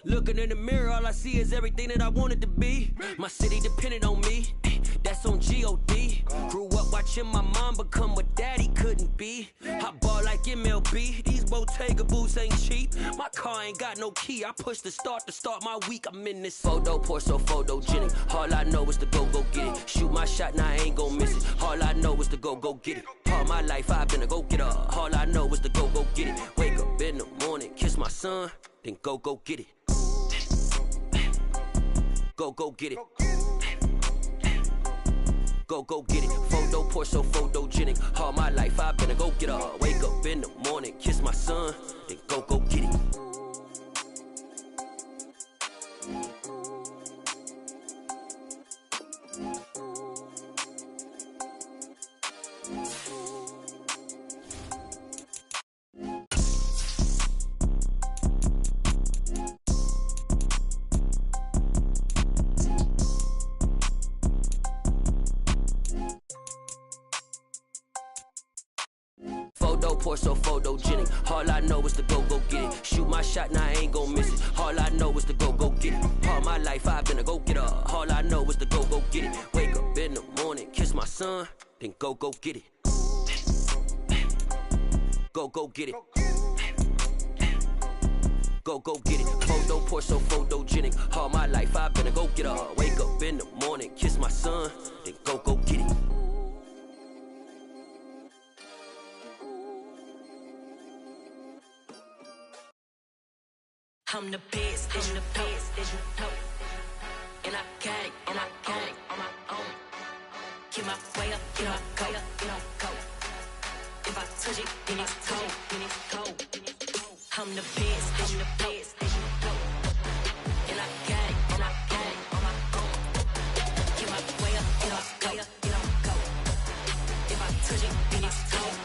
Looking in the mirror, all I see is everything that I wanted to be. My city depended on me, that's on G.O.D. Grew up watching my mom become what daddy couldn't be. I ball like MLB, these Bottega boots ain't cheap. My car ain't got no key, I push the start to start my week. I'm in this photo, pour so photogenic. All I know is to go get it. Shoot my shot, now I ain't gon' miss it. All I know is to go get it. All my life I've been a go-getter. All I know is to go get it. Wake up in the morning, kiss my son, then go get it. Go get it. Go get it. Photo, pour so photogenic. All my life I've been a go-getter. Wake up in the morning, kiss my son, then go get it. Pour so photogenic. All I know is to go get it. Shoot my shot, now I ain't gon' miss it. All I know is to go get it. All my life I've been a go-getter. All I know is to go get it. Wake up in the morning, kiss my son, then go get it. Go get it. Go get it. Photo, pour so photogenic. All my life I've been a go-getter. Wake up in the morning, kiss my son, then go get it. I'm the best, I'm the best, as you know. And I got it, on my own. Get my way up, get my go, go. If I touch it, then it's cold. I'm the best, as you know. And I got it, on my own. Get my way up, get my go. If I touch it, then it's cold.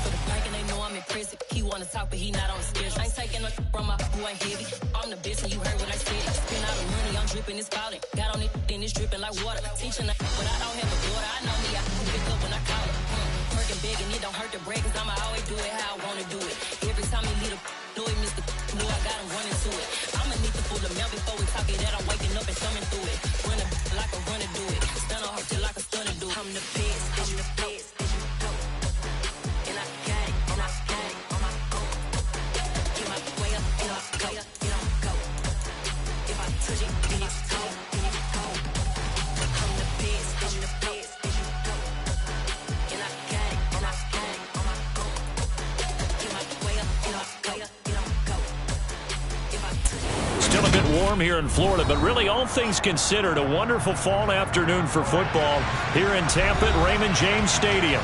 For the blank and they know I'm impressive. He wanna talk, but he not on the schedule. I ain't taking no from my who ain't heavy. I'm the best and you heard what I said. Spend all the money, I'm dripping, it's falling. Got on it, then it's dripping like water. Teaching but I don't have a daughter. I know me, I can pick up when I call it. Working big and it don't hurt to break, cause I'ma always do it how I wanna do it. Every time he lead a do it, Mr. Know I got him running to it. I'ma need to pull the mail before we talk it that I'm waking up and coming through it. Run a like a runner do it. Stun on her till like a stunner do it. I'm the best, I'm the best, as you know. And I got it, and I got it on my own. Get my way up, get my go, go. If I touch it, then it's cold. I'm the best, I'm the best, as you know. And I got it, and I got it on my own. Get my way up, get my go, go. If I touch it. Still a bit warm here in Florida, but really all things considered, a wonderful fall afternoon for football here in Tampa at Raymond James Stadium.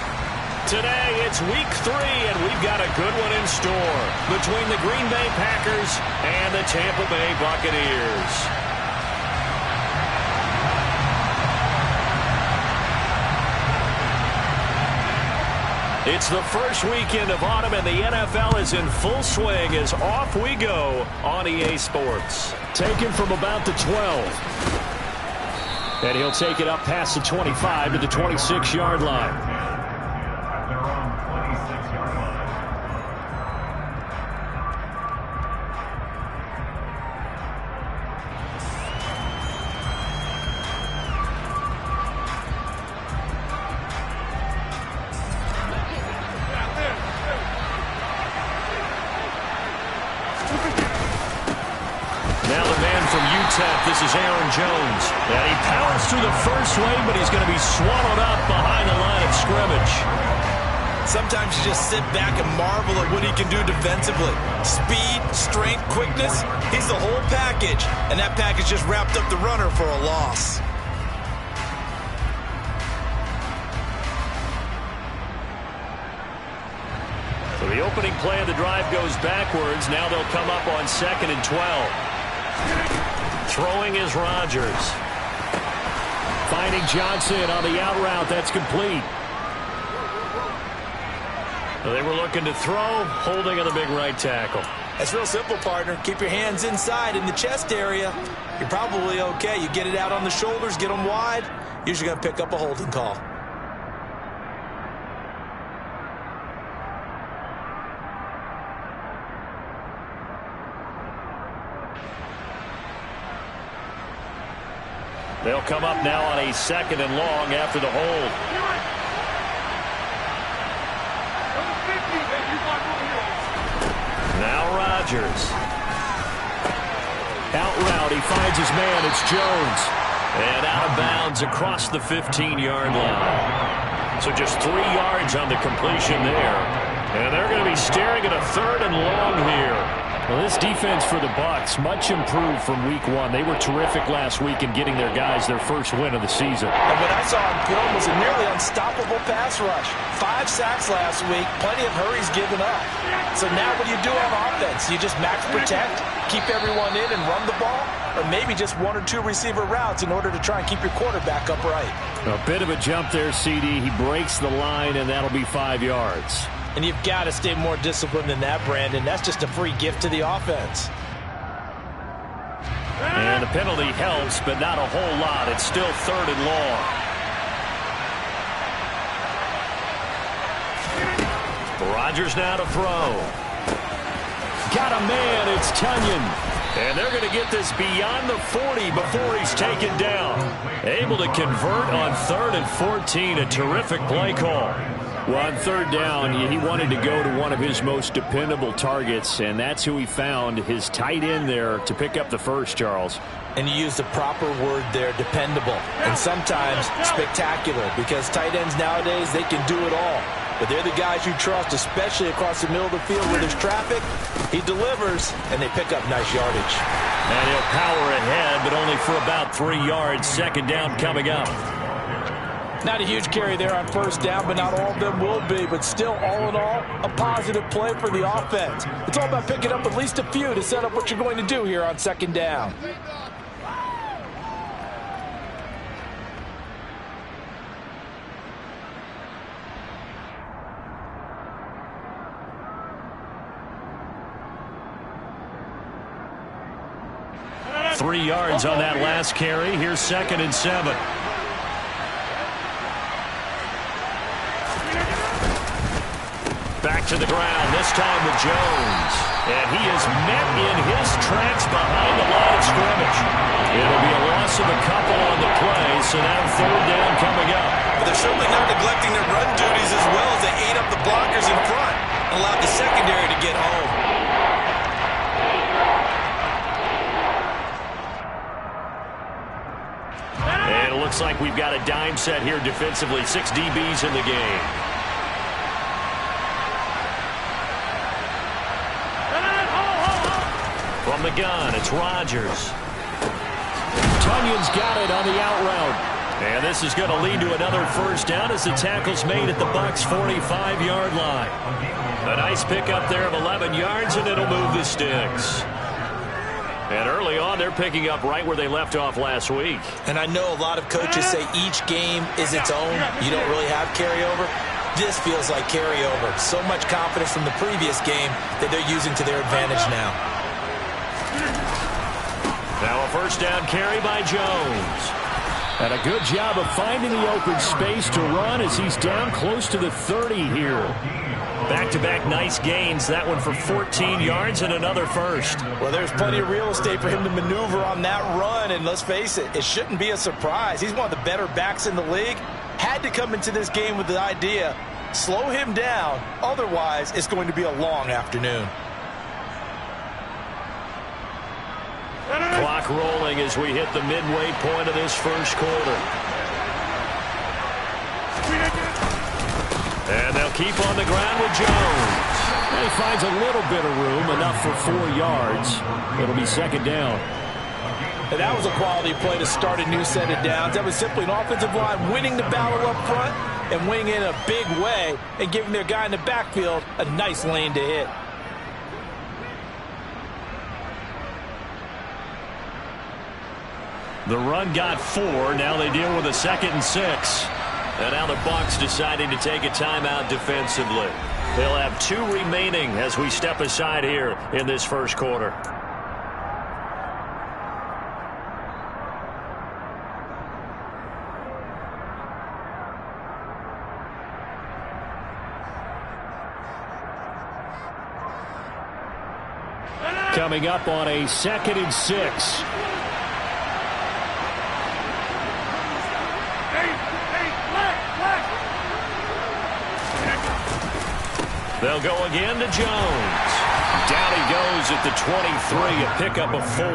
Today, it's week 3, and we've got a good one in store between the Green Bay Packers and the Tampa Bay Buccaneers. It's the first weekend of autumn, and the NFL is in full swing as off we go on EA Sports. Taken from about the 12. And he'll take it up past the 25 to the 26-yard line. This is Aaron Jones. And he powers through the first wave, but he's going to be swallowed up behind the line of scrimmage. Sometimes you just sit back and marvel at what he can do defensively. Speed, strength, quickness, he's the whole package. And that package just wrapped up the runner for a loss. So the opening play of the drive goes backwards. Now they'll come up on 2nd and 12. Throwing is Rodgers. Finding Johnson on the out route. That's complete. They were looking to throw, holding on the big right tackle. That's real simple, partner. Keep your hands inside in the chest area. You're probably okay. You get it out on the shoulders, get them wide. Usually going to pick up a holding call. They'll come up now on a 2nd and long after the hold. Now Rodgers. Out route, he finds his man. It's Jones. And out of bounds across the 15-yard line. So just 3 yards on the completion there. And they're going to be staring at a 3rd and long here. Well, this defense for the Bucs, much improved from week 1. They were terrific last week in getting their guys their first win of the season. And what I saw in film was a nearly unstoppable pass rush. 5 sacks last week, plenty of hurries given up. So now what do you do on offense? You just max protect, keep everyone in and run the ball? Or maybe just 1 or 2 receiver routes in order to try and keep your quarterback upright? A bit of a jump there, CD. He breaks the line, and that'll be 5 yards. And you've got to stay more disciplined than that, Brandon. That's just a free gift to the offense. And the penalty helps, but not a whole lot. It's still 3rd and long. Rodgers now to throw. Got a man. It's Tunyon. And they're going to get this beyond the 40 before he's taken down. Able to convert on 3rd and 14. A terrific play call. Well, on 3rd down, he wanted to go to one of his most dependable targets, and that's who he found, his tight end there, to pick up the first, Charles. And you use the proper word there, dependable, and sometimes spectacular, because tight ends nowadays, they can do it all. But they're the guys you trust, especially across the middle of the field where there's traffic. He delivers, and they pick up nice yardage. And he'll power ahead, but only for about 3 yards. 2nd down coming up. Not a huge carry there on 1st down, but not all of them will be. But still, all in all, a positive play for the offense. It's all about picking up at least a few to set up what you're going to do here on 2nd down. Three yards on that last carry. Here's 2nd and 7. Back to the ground, this time with Jones. And he is met in his tracks behind the line of scrimmage. It'll be a loss of a couple on the play, so now 3rd down coming up. But they're certainly not neglecting their run duties as well as they ate up the blockers in front and allowed the secondary to get home. And it looks like we've got a dime set here defensively. 6 DBs in the game. From the gun, it's Rodgers. Tunyon's got it on the out route. And this is going to lead to another 1st down as the tackle's made at the Bucs' 45-yard line. A nice pickup there of 11 yards, and it'll move the sticks. And early on, they're picking up right where they left off last week. And I know a lot of coaches say each game is its own. You don't really have carryover. This feels like carryover. So much confidence from the previous game that they're using to their advantage now. Now a 1st down carry by Jones. And a good job of finding the open space to run as he's down close to the 30 here. Back-to-back nice gains. That one for 14 yards and another 1st. Well, there's plenty of real estate for him to maneuver on that run. And let's face it, it shouldn't be a surprise. He's one of the better backs in the league. Had to come into this game with the idea, slow him down. Otherwise, it's going to be a long afternoon. Clock rolling as we hit the midway point of this 1st quarter. And they'll keep on the ground with Jones. And he finds a little bit of room, enough for 4 yards. It'll be 2nd down. And that was a quality play to start a new set of downs. That was simply an offensive line winning the battle up front and winning in a big way and giving their guy in the backfield a nice lane to hit. The run got 4. Now they deal with a 2nd and 6. And now the Bucs deciding to take a timeout defensively. They'll have 2 remaining as we step aside here in this 1st quarter. Coming up on a 2nd and 6. They'll go again to Jones. Down he goes at the 23, a pickup of 4.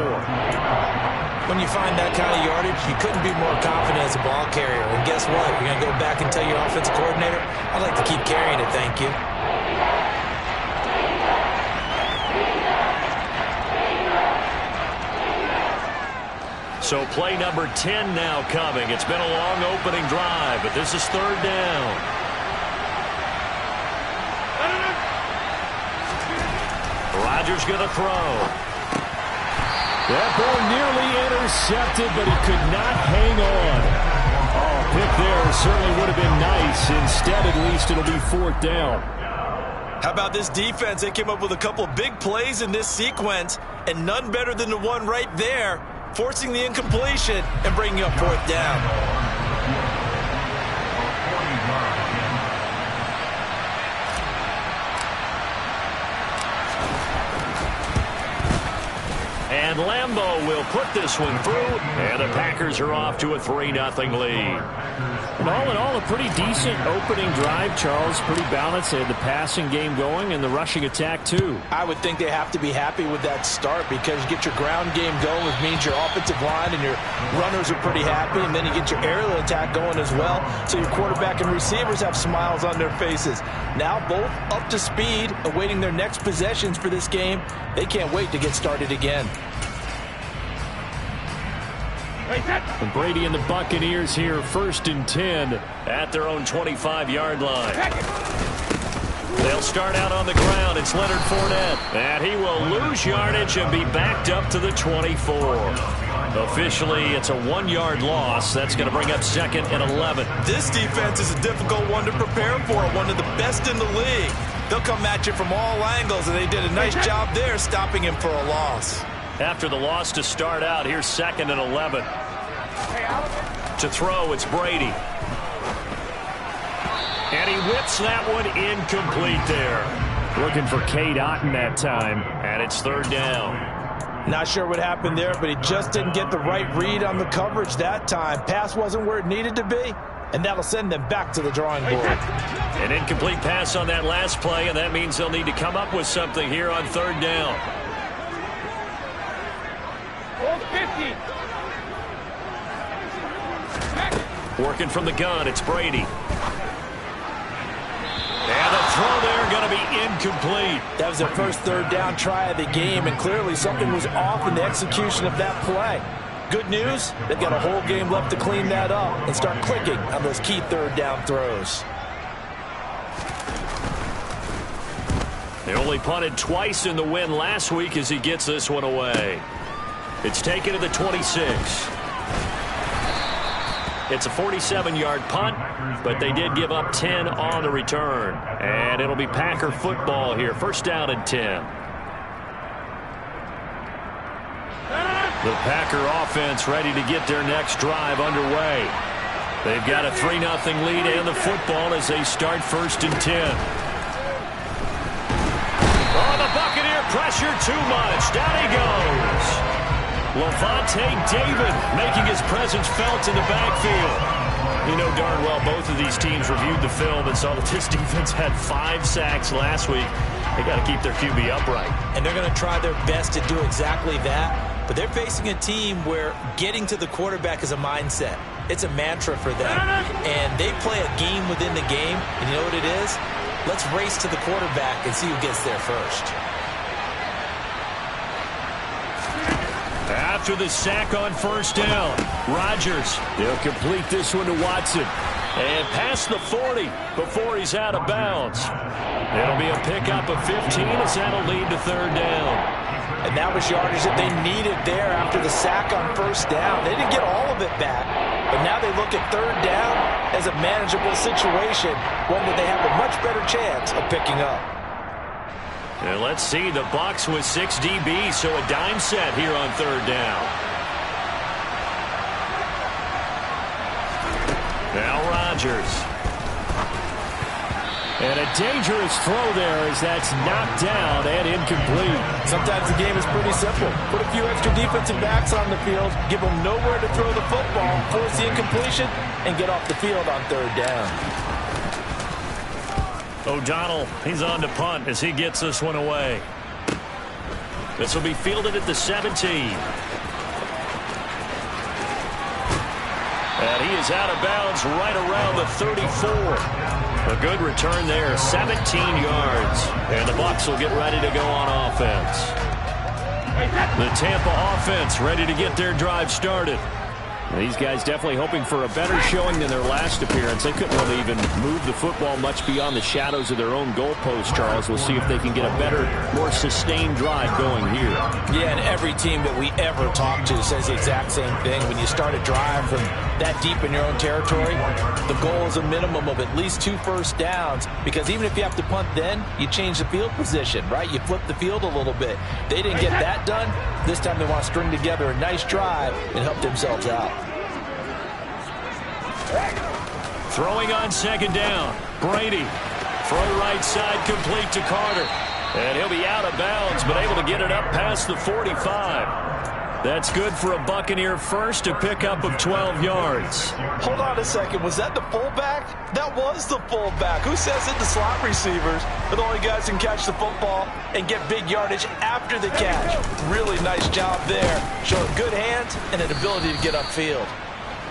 When you find that kind of yardage, you couldn't be more confident as a ball carrier. And guess what? You're going to go back and tell your offensive coordinator, I'd like to keep carrying it, thank you. So play number 10 now coming. It's been a long opening drive, but this is third down. Rodgers going to throw. That ball nearly intercepted, but he could not hang on. Oh, pick there certainly would have been nice. Instead, at least, it'll be fourth down. How about this defense? They came up with a couple of big plays in this sequence, and none better than the one right there, forcing the incompletion and bringing up fourth down. And Lambeau will put this one through, and the Packers are off to a 3-0 lead. And all in all, a pretty decent opening drive, Charles. Pretty balanced. They had the passing game going and the rushing attack, too. I would think they have to be happy with that start because you get your ground game going, which means your offensive line and your runners are pretty happy, and then you get your aerial attack going as well, so your quarterback and receivers have smiles on their faces. Now both up to speed, awaiting their next possessions for this game. They can't wait to get started again. And Brady and the Buccaneers here, 1st and 10 at their own 25-yard line. They'll start out on the ground. It's Leonard Fournette, and he will lose yardage and be backed up to the 24. Officially, it's a 1-yard loss. That's going to bring up 2nd and 11. This defense is a difficult one to prepare for, one of the best in the league. They'll come at you from all angles, and they did a nice job there stopping him for a loss. After the loss to start out, here's 2nd and 11. To throw, it's Brady. And he whips that one incomplete there. Looking for Cade Otton that time. And it's third down. Not sure what happened there, but he just didn't get the right read on the coverage that time. Pass wasn't where it needed to be, and that'll send them back to the drawing board. An incomplete pass on that last play, and that means they'll need to come up with something here on third down. 50. Working from the gun, it's Brady. And the throw there going to be incomplete. That was their first third down try of the game, and clearly something was off in the execution of that play. Good news, they've got a whole game left to clean that up and start clicking on those key third down throws. They only punted twice in the win last week as he gets this one away. It's taken to the 26. It's a 47-yard punt, but they did give up 10 on the return. And it'll be Packer football here. First down and 10. The Packer offense ready to get their next drive underway. They've got a 3-0 lead and the football as they start 1st and 10. Oh, the Buccaneer pressure too much. Down he goes. Levante David making his presence felt in the backfield. You know darn well both of these teams reviewed the film and saw that this defense had 5 sacks last week. They got to keep their QB upright. And they're going to try their best to do exactly that. But they're facing a team where getting to the quarterback is a mindset. It's a mantra for them. And they play a game within the game. And you know what it is? Let's race to the quarterback and see who gets there first. After the sack on first down, Rodgers. They'll complete this one to Watson. And past the 40 before he's out of bounds. It'll be a pickup of 15 as that'll lead to third down. And that was yardage that they needed there after the sack on first down. They didn't get all of it back, but now they look at third down as a manageable situation, one that they have a much better chance of picking up. And let's see, the Bucs with 6 DBs, so a dime set here on third down. Now Rodgers. And a dangerous throw there as that's knocked down and incomplete. Sometimes the game is pretty simple. Put a few extra defensive backs on the field, give them nowhere to throw the football, force the incompletion, and get off the field on third down. O'Donnell, he's on to punt as he gets this one away. This will be fielded at the 17. And he is out of bounds right around the 34. A good return there, 17 yards. And the Bucs will get ready to go on offense. The Tampa offense ready to get their drive started. These guys definitely hoping for a better showing than their last appearance. They couldn't really even move the football much beyond the shadows of their own goalpost, Charles. We'll see if they can get a better, more sustained drive going here. Yeah, and every team that we ever talk to says the exact same thing. When you start a drive from that deep in your own territory, the goal is a minimum of at least 2 first downs, because even if you have to punt then, you change the field position, right? You flip the field a little bit. They didn't get that done. This time they want to string together a nice drive and help themselves out. Throwing on second down. Brady. Throw right side complete to Carter. And he'll be out of bounds, but able to get it up past the 45. That's good for a Buccaneer first, a pickup of 12 yards. Hold on a second. Was that the fullback? That was the fullback. Who says it? The slot receivers are the only guys who can catch the football and get big yardage after the catch. Really nice job there. Showing good hands and an ability to get upfield.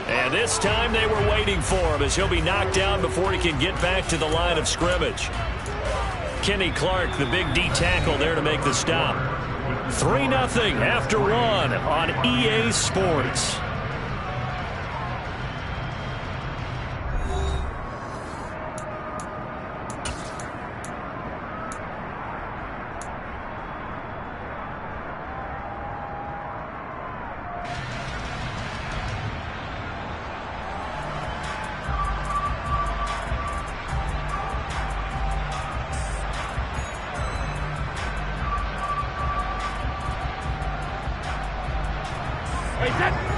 And this time they were waiting for him as he'll be knocked down before he can get back to the line of scrimmage. Kenny Clark, the big D tackle there to make the stop. 3-0 after 1 on EA Sports.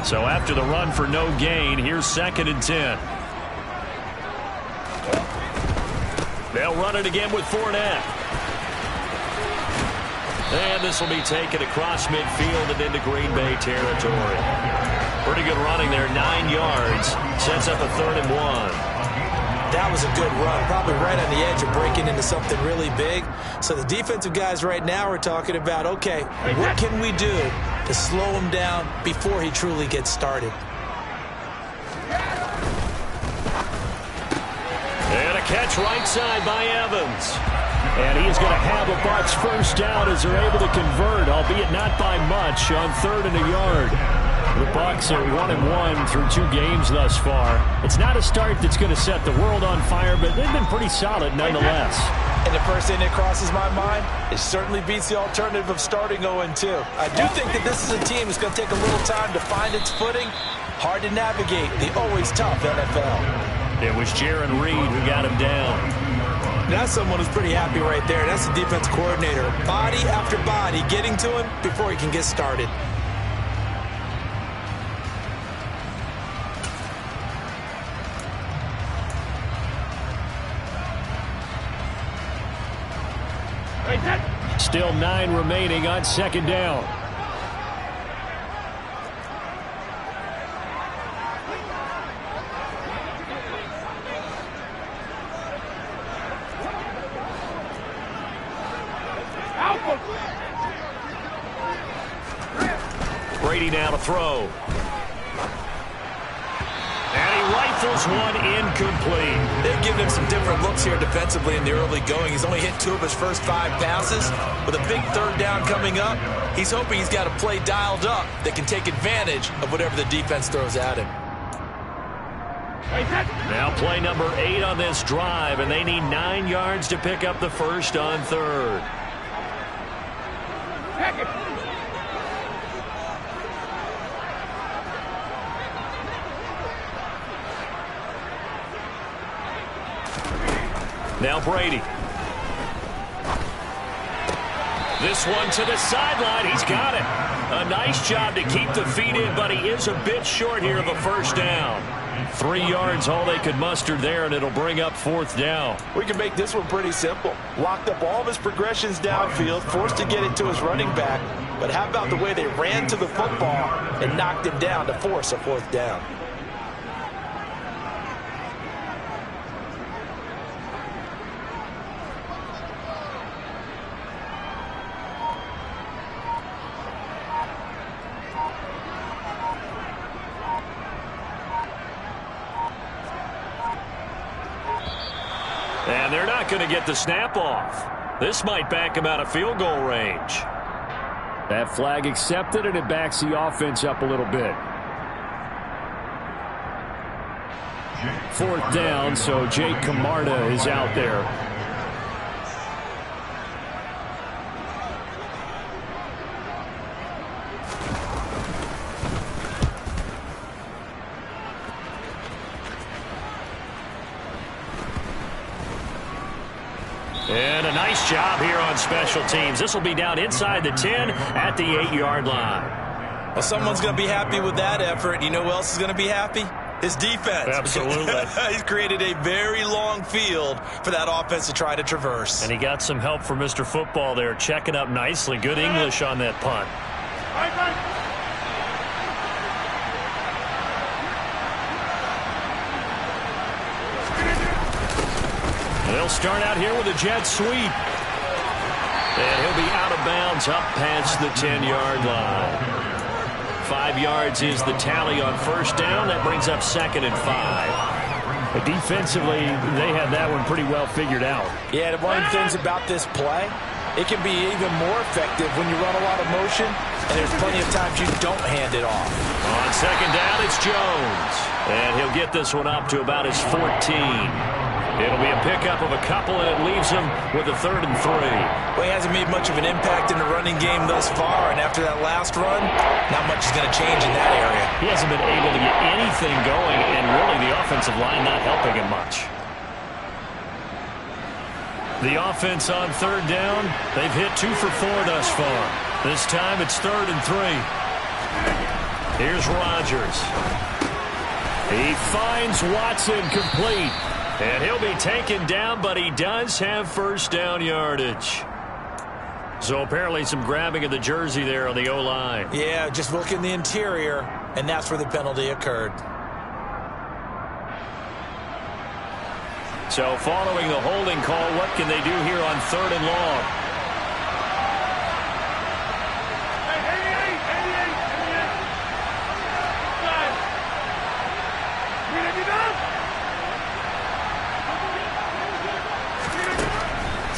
So after the run for no gain, here's 2nd and 10. They'll run it again with Fournette. And this will be taken across midfield and into Green Bay territory. Pretty good running there, 9 yards. Sets up a 3rd and 1. That was a good run, probably right on the edge of breaking into something really big. So the defensive guys right now are talking about, okay, what can we do to slow him down before he truly gets started? And a catch right side by Evans. And he is going to have a Bucs first down as they're able to convert, albeit not by much, on 3rd and a yard. The Bucs are 1-1 through 2 games thus far. It's not a start that's going to set the world on fire, but they've been pretty solid nonetheless. And the first thing that crosses my mind, it certainly beats the alternative of starting 0-2. I do think that this is a team that's going to take a little time to find its footing. Hard to navigate the always tough NFL. It was Jaron Reed who got him down. That's someone who's pretty happy right there. That's the defense coordinator. Body after body getting to him before he can get started. Still 9 remaining on 2nd down. Brady now to throw. And he rifles one incomplete. They've given him some different looks here defensively in the early going. He's only hit 2 of his first 5 passes. With a big 3rd down coming up, he's hoping he's got a play dialed up that can take advantage of whatever the defense throws at him. Now play number 8 on this drive, and they need 9 yards to pick up the first on 3rd. Now Brady. This one to the sideline. He's got it. A nice job to keep the feet in, but he is a bit short here of a first down. 3 yards, all they could muster there, and it'll bring up 4th down. We can make this one pretty simple. Locked up all of his progressions downfield, forced to get it to his running back. But how about the way they ran to the football and knocked him down to force a 4th down? going to get the snap off. This might back him out of field goal range. That flag accepted, and it backs the offense up a little bit. 4th down, so Jake Camarda is out there. And a nice job here on special teams. This will be down inside the 10 at the 8-yard line. Well, someone's going to be happy with that effort. You know who else is going to be happy? His defense. Absolutely. He's created a very long field for that offense to try to traverse. And he got some help from Mr. Football there, checking up nicely. Good English on that punt. They'll start out here with a jet sweep. And he'll be out of bounds up past the 10-yard line. 5 yards is the tally on 1st down. That brings up 2nd and 5. But defensively, they had that one pretty well figured out. Yeah, one of the things about this play, it can be even more effective when you run a lot of motion, and there's plenty of times you don't hand it off. On 2nd down, it's Jones. And he'll get this one up to about his 14. It'll be a pickup of a couple, and it leaves him with a 3rd and 3. Well, he hasn't made much of an impact in the running game thus far, and after that last run, not much is going to change in that area. He hasn't been able to get anything going, and really the offensive line not helping him much. The offense on 3rd down, they've hit 2 for 4 thus far. This time it's 3rd and 3. Here's Rodgers. He finds Watson complete. And he'll be taken down, but he does have 1st down yardage. So apparently some grabbing of the jersey there on the O-line. Yeah, just look in the interior, and that's where the penalty occurred. So following the holding call, what can they do here on 3rd and long?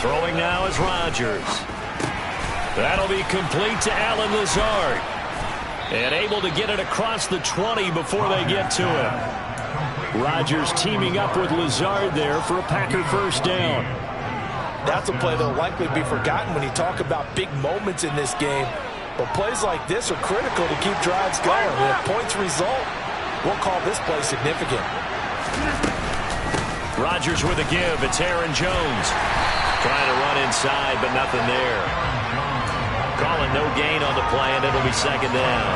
Throwing now is Rodgers. That'll be complete to Allen Lazard. And able to get it across the 20 before they get to him. Rodgers teaming up with Lazard there for a Packer 1st down. That's a play that will likely be forgotten when you talk about big moments in this game. But plays like this are critical to keep drives going. And if points result, we'll call this play significant. Rodgers with a give. It's Aaron Jones. Trying to run inside, but nothing there. Calling no gain on the play, and it'll be 2nd down.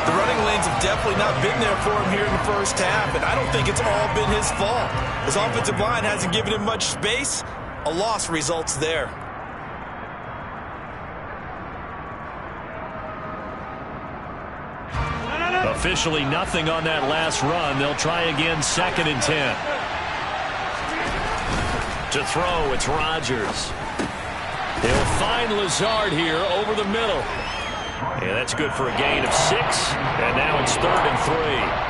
The running lanes have definitely not been there for him here in the 1st half, and I don't think it's all been his fault. His offensive line hasn't given him much space. A loss results there. Officially nothing on that last run. They'll try again 2nd and 10. To throw, it's Rodgers. He'll find Lazard here over the middle. Yeah, that's good for a gain of 6. And now it's 3rd and 3.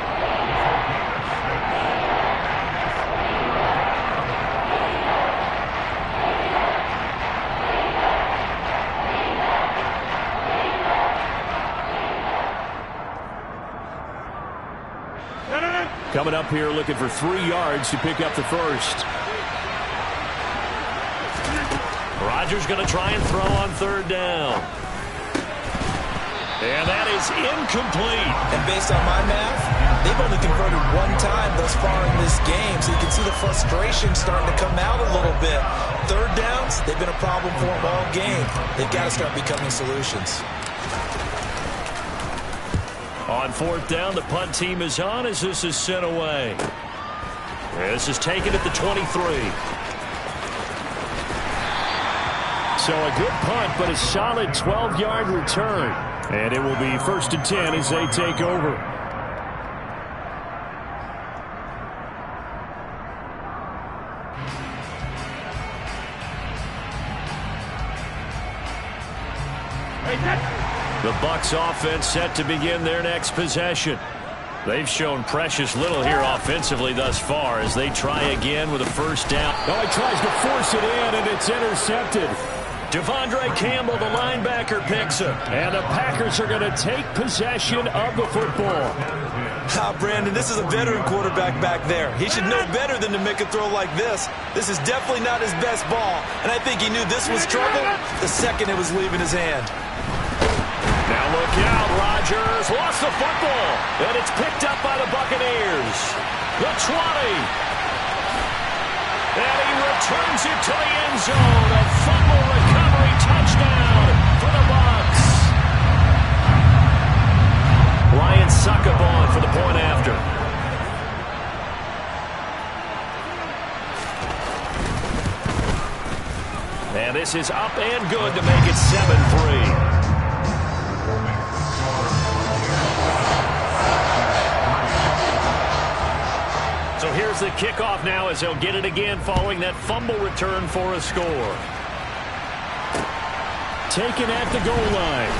Coming up here looking for 3 yards to pick up the 1st. Rodgers going to try and throw on 3rd down. And that is incomplete. And based on my math, they've only converted 1 time thus far in this game, so you can see the frustration starting to come out a little bit. 3rd downs, they've been a problem for them all game. They've got to start becoming solutions. On 4th down, the punt team is on as this is sent away. This is taken at the 23. So a good punt, but a solid 12-yard return. And it will be 1st and 10 as they take over. The Bucs offense set to begin their next possession. They've shown precious little here offensively thus far as they try again with a first down. Oh, he tries to force it in, and it's intercepted. Devondre Campbell, the linebacker, picks it. And the Packers are going to take possession of the football. Brandon, this is a veteran quarterback back there. He should know better than to make a throw like this. This is definitely not his best ball, and I think he knew this was trouble the second it was leaving his hand. Now look out, Rodgers lost the football, and it's picked up by the Buccaneers. The 20. And he returns it to the end zone. A fumble recovery touchdown for the Bucs. Lions suck up on for the point after. And this is up and good to make it 7-3. So here's the kickoff now as they'll get it again following that fumble return for a score. Taken at the goal line.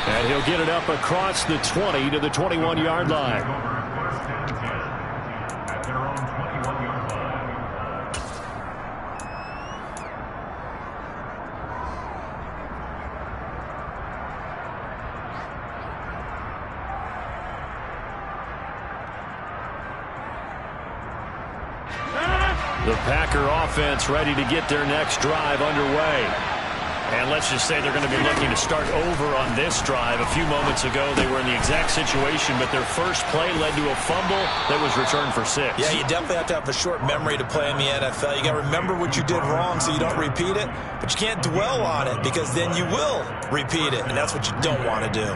And he'll get it up across the 20 to the 21-yard line. The Packer offense ready to get their next drive underway. And let's just say they're going to be looking to start over on this drive. A few moments ago, they were in the exact situation, but their first play led to a fumble that was returned for 6. Yeah, you definitely have to have a short memory to play in the NFL. You got to remember what you did wrong so you don't repeat it, but you can't dwell on it because then you will repeat it, and that's what you don't want to do.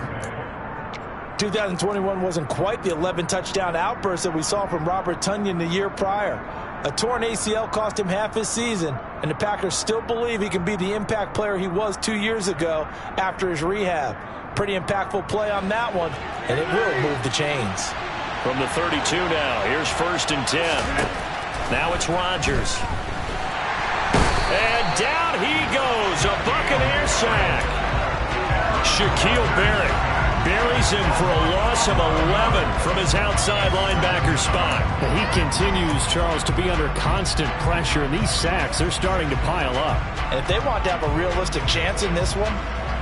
2021 wasn't quite the 11-touchdown outburst that we saw from Robert Tonyan the year prior. A torn ACL cost him half his season, and the Packers still believe he can be the impact player he was 2 years ago after his rehab. Pretty impactful play on that one, and it will move the chains. From the 32 now, here's 1st and 10. Now it's Rodgers. And down he goes, a Buccaneer sack. Shaquille Barrett buries him for a loss of 11 from his outside linebacker spot. He continues, Charles, to be under constant pressure, and these sacks, they're starting to pile up. And if they want to have a realistic chance in this one,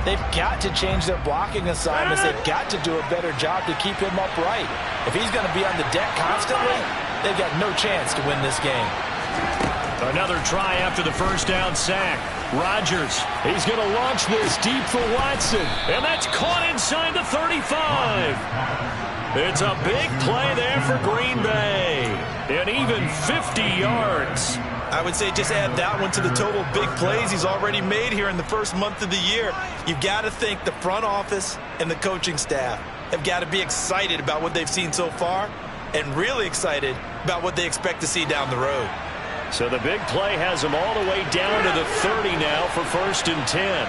they've got to change their blocking assignments. They've got to do a better job to keep him upright. If he's going to be on the deck constantly, they've got no chance to win this game. Another try after the first down sack. Rodgers, he's going to launch this deep for Watson. And that's caught inside the 35. It's a big play there for Green Bay. And even 50 yards. I would say just add that one to the total big plays he's already made here in the first month of the year. You've got to think the front office and the coaching staff have got to be excited about what they've seen so far and really excited about what they expect to see down the road. So the big play has them all the way down to the 30 now for 1st and 10.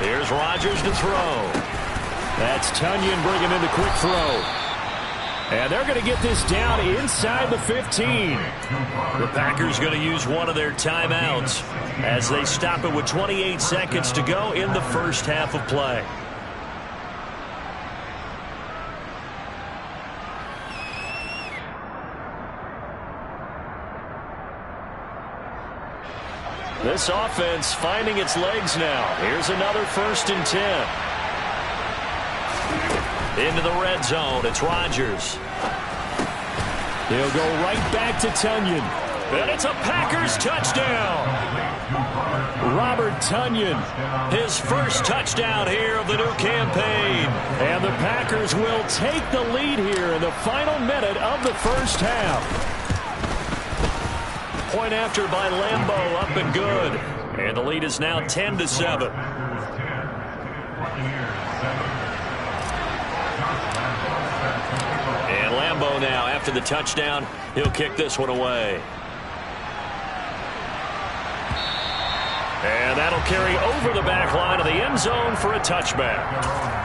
Here's Rodgers to throw. That's Tonyan bringing in the quick throw. And they're going to get this down inside the 15. The Packers going to use one of their timeouts as they stop it with 28 seconds to go in the first half of play. This offense finding its legs now. Here's another 1st and 10. Into the red zone. It's Rodgers. He'll go right back to Tonyan. And it's a Packers touchdown. Robert Tonyan. His first touchdown here of the new campaign. And the Packers will take the lead here in the final minute of the first half. Point after by Lambeau, up and good. And the lead is now 10-7. And Lambeau now, after the touchdown, he'll kick this one away. And that'll carry over the back line of the end zone for a touchback.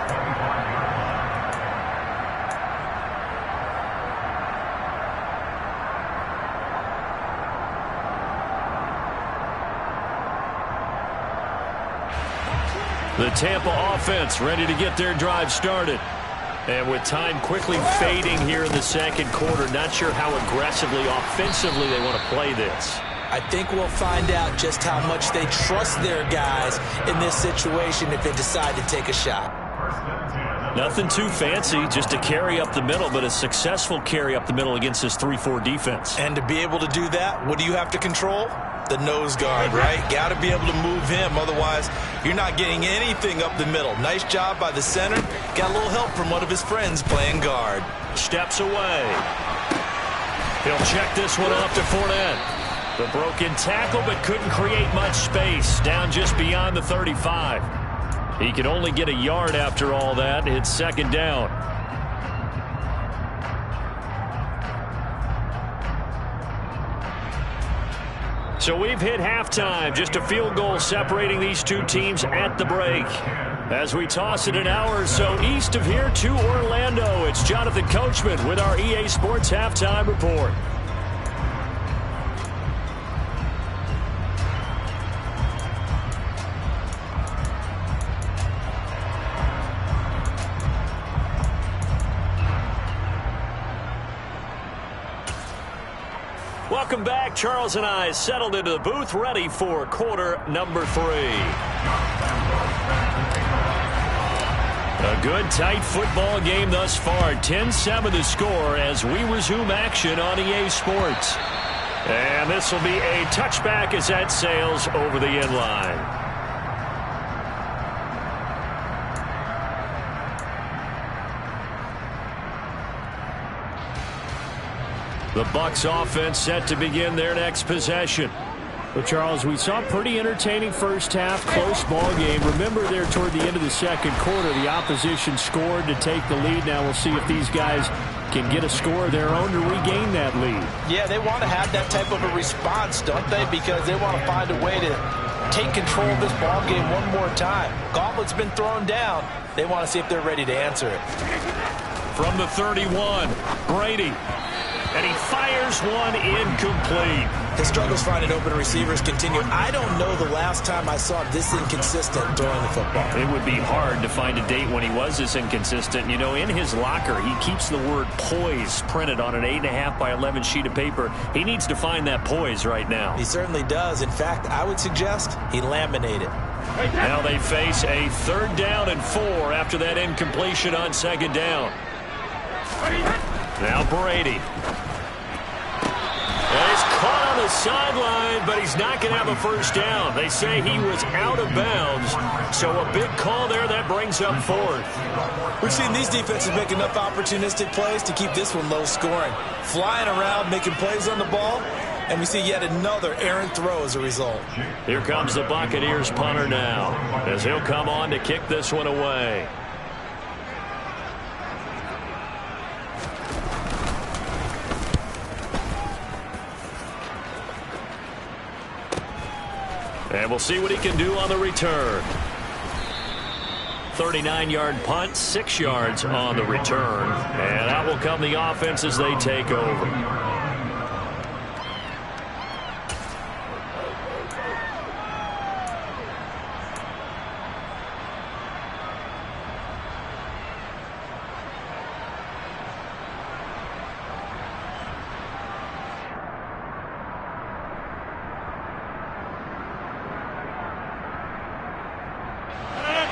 The Tampa offense ready to get their drive started. And with time quickly fading here in the second quarter, not sure how aggressively, offensively they want to play this. I think we'll find out just how much they trust their guys in this situation if they decide to take a shot. Nothing too fancy, just a carry up the middle, but a successful carry up the middle against this 3-4 defense. And to be able to do that, what do you have to control? The nose guard, right? Got to be able to move him, otherwise you're not getting anything up the middle. Nice job by the center. Got a little help from one of his friends playing guard. Steps away. He'll check this one off to Fournette. The broken tackle, but couldn't create much space. Down just beyond the 35. He could only get a yard after all that. It's second down. So we've hit halftime. Just a field goal separating these two teams at the break. As we toss it an hour or so east of here to Orlando, it's Jonathan Coachman with our EA Sports Halftime Report. Welcome back. Charles and I settled into the booth, ready for quarter number 3. A good, tight football game thus far. 10-7 the score as we resume action on EA Sports. And this will be a touchback as that sails over the end line. The Bucs offense set to begin their next possession. Well, Charles, we saw a pretty entertaining first half, close ball game. Remember there toward the end of the second quarter, the opposition scored to take the lead. Now we'll see if these guys can get a score of their own to regain that lead. Yeah, they want to have that type of a response, don't they? Because they want to find a way to take control of this ball game one more time. Gauntlet's been thrown down. They want to see if they're ready to answer it. From the 31, Brady. And he fires one incomplete. His struggles finding open receivers continue. I don't know the last time I saw him this inconsistent throwing the football. It would be hard to find a date when he was this inconsistent. You know, in his locker, he keeps the word poise printed on an 8.5 by 11 sheet of paper. He needs to find that poise right now. He certainly does. In fact, I would suggest he laminate it. Now they face a 3rd down and 4 after that incompletion on 2nd down. Now Brady. And he's caught on the sideline, but he's not going to have a first down. They say he was out of bounds, so a big call there that brings up 4th. We've seen these defenses make enough opportunistic plays to keep this one low scoring. Flying around, making plays on the ball, and we see yet another errant throw as a result. Here comes the Buccaneers punter now, as he'll come on to kick this one away. And we'll see what he can do on the return. 39-yard punt, 6 yards on the return. And out will come the offense as they take over.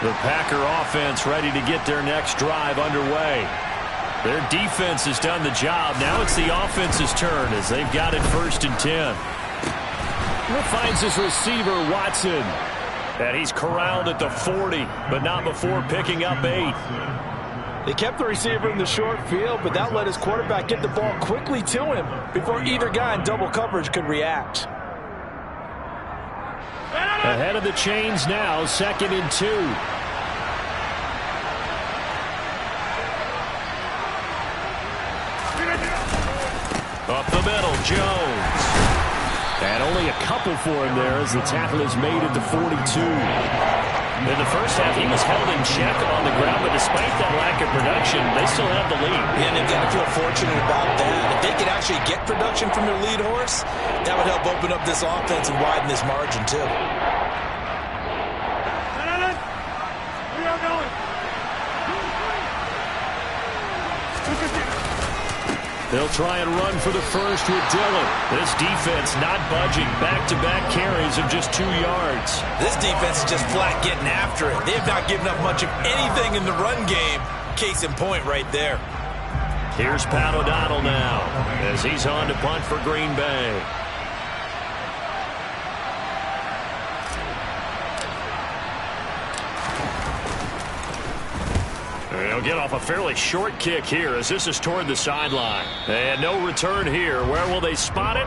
The Packer offense ready to get their next drive underway. Their defense has done the job. Now it's the offense's turn as they've got it 1st and 10. He finds his receiver, Watson. And he's corralled at the 40, but not before picking up 8. They kept the receiver in the short field, but that let his quarterback get the ball quickly to him before either guy in double coverage could react. Ahead of the chains now, 2nd and 2. Up the middle, Jones. And only a couple for him there as the tackle is made at the 42. In the first half, he was held in check on the ground, but despite that lack of production, they still have the lead. Yeah, and they've got to feel fortunate about that. If they could actually get production from their lead horse, that would help open up this offense and widen this margin, too. He'll try and run for the first with Dillon. This defense not budging. Back-to-back carries of just 2 yards. This defense is just flat getting after it. They have not given up much of anything in the run game. Case in point right there. Here's Pat O'Donnell now as he's on to punt for Green Bay. He'll get off a fairly short kick here as this is toward the sideline. And no return here. Where will they spot it?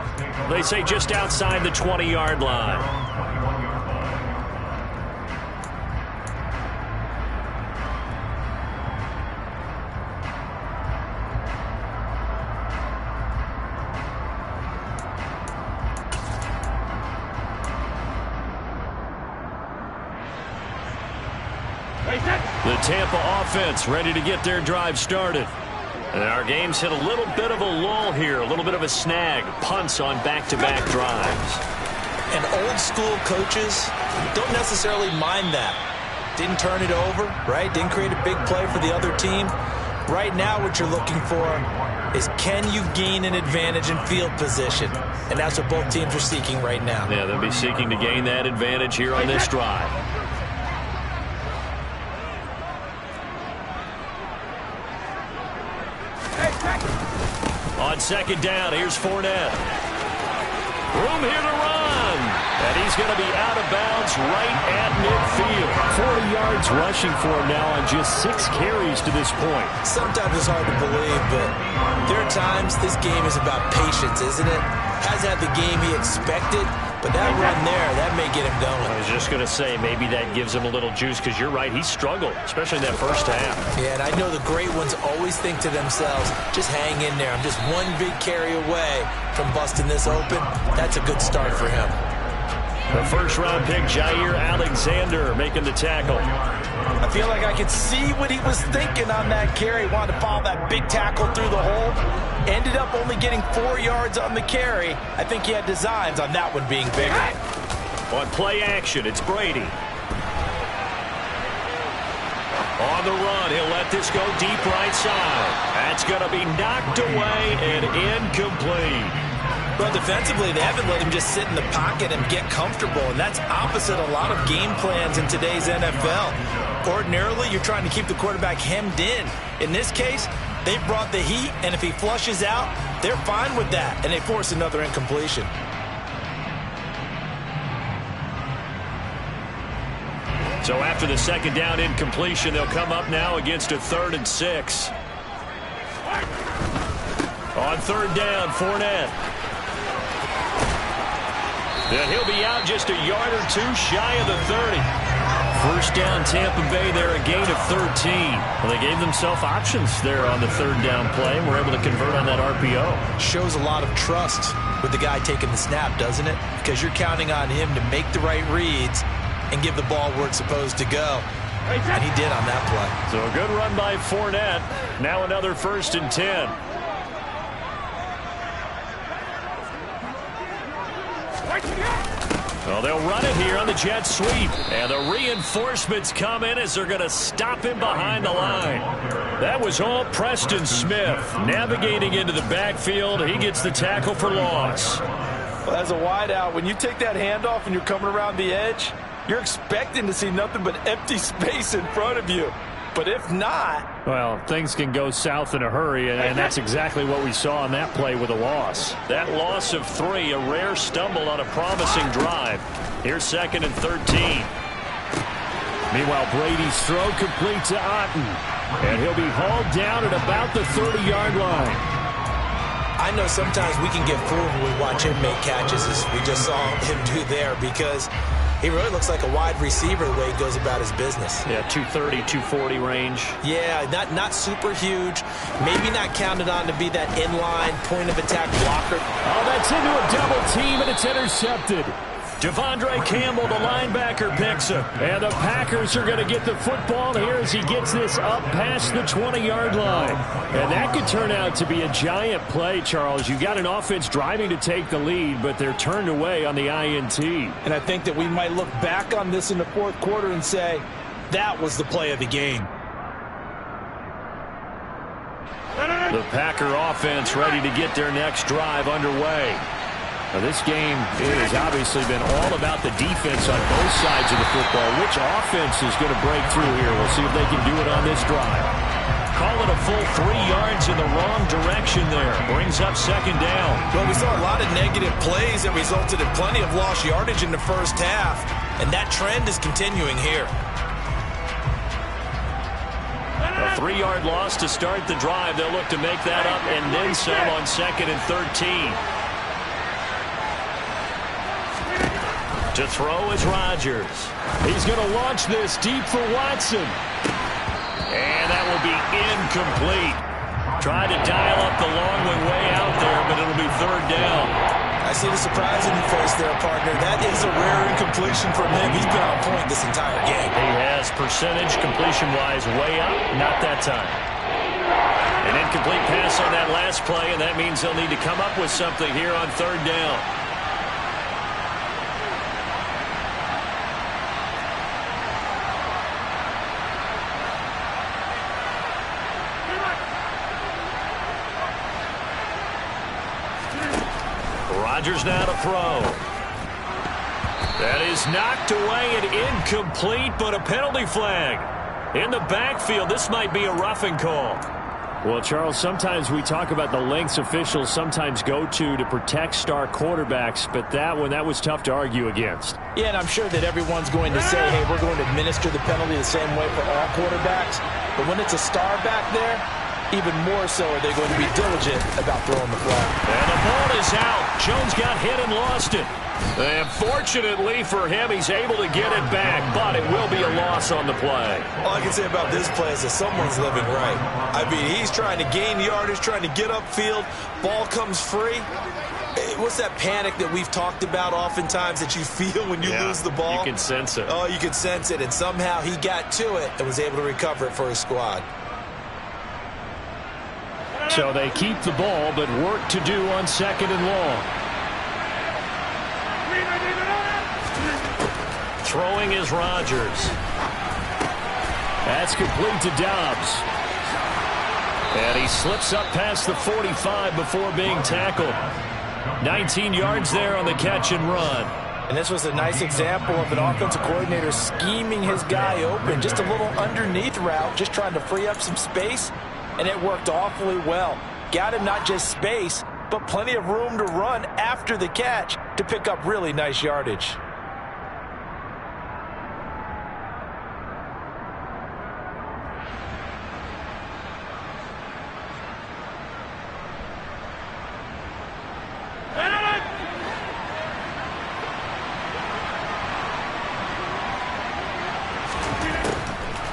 They say just outside the 20-yard line. The Tampa offense ready to get their drive started. And our game's hit a little bit of a lull here, a little bit of a snag. Punts on back-to-back drives. And old-school coaches don't necessarily mind that. Didn't turn it over, right? Didn't create a big play for the other team. Right now what you're looking for is can you gain an advantage in field position? And that's what both teams are seeking right now. Yeah, they'll be seeking to gain that advantage here on this drive. On second down, here's Fournette. Room here to run. And he's going to be out of bounds right at midfield. 40 yards rushing for him now on just 6 carries to this point. Sometimes it's hard to believe, but there are times this game is about patience, isn't it? Hasn't had the game he expected, but that run there, that may get him going. I was just going to say, maybe that gives him a little juice, because you're right, he struggled, especially in that first half. Yeah, and I know the great ones always think to themselves, just hang in there. I'm just one big carry away from busting this open. That's a good start for him. The first-round pick, Jair Alexander, making the tackle. I feel like I could see what he was thinking on that carry. Wanted to follow that big tackle through the hole. Ended up only getting 4 yards on the carry. I think he had designs on that one being bigger. On play action, it's Brady. On the run, he'll let this go deep right side. That's going to be knocked away and incomplete. Well, defensively, they haven't let him just sit in the pocket and get comfortable, and that's opposite a lot of game plans in today's NFL. Ordinarily, you're trying to keep the quarterback hemmed in. In this case, they brought the heat, and if he flushes out, they're fine with that, and they force another incompletion. So after the second down incompletion, they'll come up now against a 3rd and 6. On third down, Fournette. And he'll be out just a yard or 2 shy of the 30. First down, Tampa Bay there, a gain of 13. Well, they gave themselves options there on the third down play, and were able to convert on that RPO. Shows a lot of trust with the guy taking the snap, doesn't it? Because you're counting on him to make the right reads and give the ball where it's supposed to go. And he did on that play. So a good run by Fournette. Now another 1st and 10. Well, they'll run it here on the jet sweep. And the reinforcements come in as they're going to stop him behind the line. That was all Preston Smith navigating into the backfield. He gets the tackle for loss. Well, as a wideout, when you take that handoff and you're coming around the edge, you're expecting to see nothing but empty space in front of you. But if not... Well, things can go south in a hurry, and that's exactly what we saw on that play with a loss. That loss of 3, a rare stumble on a promising drive. Here's 2nd and 13. Meanwhile, Brady's throw complete to Otten. And he'll be hauled down at about the 30-yard line. I know sometimes we can get fooled when we watch him make catches, as we just saw him do there, because he really looks like a wide receiver the way he goes about his business. Yeah, 230, 240 range. Yeah, not super huge. Maybe not counted on to be that inline point-of-attack blocker. Oh, that's into a double team, and it's intercepted. Devondre Campbell, the linebacker, picks him. And the Packers are going to get the football here as he gets this up past the 20-yard line. And that could turn out to be a giant play, Charles. You've got an offense driving to take the lead, but they're turned away on the INT. And I think that we might look back on this in the 4th quarter and say, that was the play of the game. The Packer offense ready to get their next drive underway. Now, this game has obviously been all about the defense on both sides of the football. Which offense is going to break through here? We'll see if they can do it on this drive. Call it a full 3 yards in the wrong direction there. Brings up second down. Well, we saw a lot of negative plays that resulted in plenty of lost yardage in the first half, and that trend is continuing here. A 3-yard loss to start the drive. They'll look to make that up and then some on 2nd and 13. To throw is Rodgers. He's going to launch this deep for Watson. And that will be incomplete. Tried to dial up the long one way out there, but it'll be 3rd down. I see the surprise in your face there, partner. That is a rare incompletion from him. He's been on point this entire game. He has percentage completion-wise way up. Not that time. An incomplete pass on that last play, and that means they'll need to come up with something here on 3rd down. Rodgers now to throw. That is knocked away and incomplete, but a penalty flag. In the backfield, this might be a roughing call. Well, Charles, sometimes we talk about the lengths officials sometimes go to protect star quarterbacks, but that one, that was tough to argue against. Yeah, and I'm sure that everyone's going to say, hey, we're going to administer the penalty the same way for all quarterbacks. But when it's a star back there, even more so are they going to be diligent about throwing the flag. And the ball is out. Jones got hit and lost it. And fortunately for him, he's able to get it back, but it will be a loss on the play. All I can say about this play is that someone's living right. I mean, he's trying to gain yardage, trying to get upfield. Ball comes free. What's that panic that we've talked about oftentimes that you feel when you lose the ball? You can sense it. Oh, you can sense it. And somehow he got to it and was able to recover it for his squad. So they keep the ball, but work to do on 2nd and long. Throwing is Rodgers. That's complete to Dobbs. And he slips up past the 45 before being tackled. 19 yards there on the catch and run. And this was a nice example of an offensive coordinator scheming his guy open. Just a little underneath route, just trying to free up some space. And it worked awfully well. Got him not just space, but plenty of room to run after the catch to pick up really nice yardage.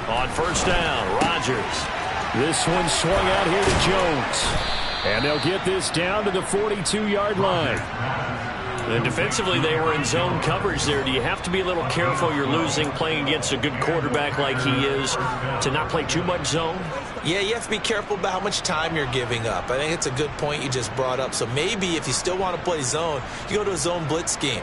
On 1st down, Rodgers. This one swung out here to Jones. And they'll get this down to the 42-yard line. And defensively, they were in zone coverage there. Do you have to be a little careful? You're losing playing against a good quarterback like he is to not play too much zone? Yeah, you have to be careful about how much time you're giving up. I think it's a good point you just brought up. So maybe if you still want to play zone, you go to a zone blitz scheme.